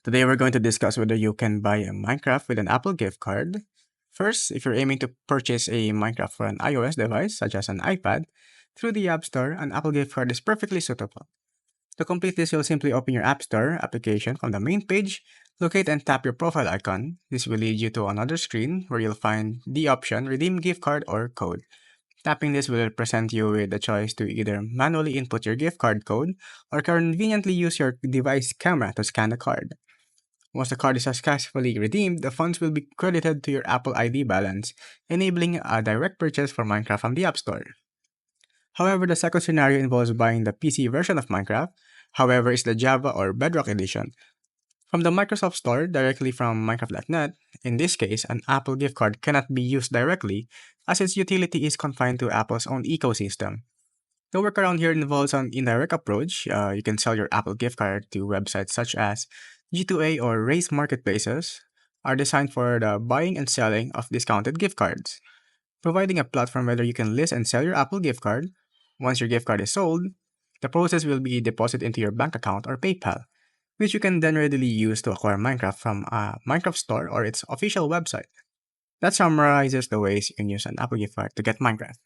Today we're going to discuss whether you can buy a Minecraft with an Apple gift card. First, if you're aiming to purchase a Minecraft for an iOS device, such as an iPad, through the App Store, an Apple gift card is perfectly suitable. To complete this, you'll simply open your App Store application from the main page, locate and tap your profile icon. This will lead you to another screen where you'll find the option Redeem Gift Card or Code. Tapping this will present you with the choice to either manually input your gift card code or conveniently use your device camera to scan the card. Once the card is successfully redeemed, the funds will be credited to your Apple ID balance, enabling a direct purchase for Minecraft from the App Store. However, the second scenario involves buying the PC version of Minecraft, however, is the Java or Bedrock edition. From the Microsoft Store, directly from Minecraft.net, in this case, an Apple gift card cannot be used directly, as its utility is confined to Apple's own ecosystem. The workaround here involves an indirect approach. You can sell your Apple gift card to websites such as G2A or Raise marketplaces are designed for the buying and selling of discounted gift cards, providing a platform where you can list and sell your Apple gift card. Once your gift card is sold, the process will be deposited into your bank account or PayPal, which you can then readily use to acquire Minecraft from a Minecraft store or its official website. That summarizes the ways you can use an Apple gift card to get Minecraft.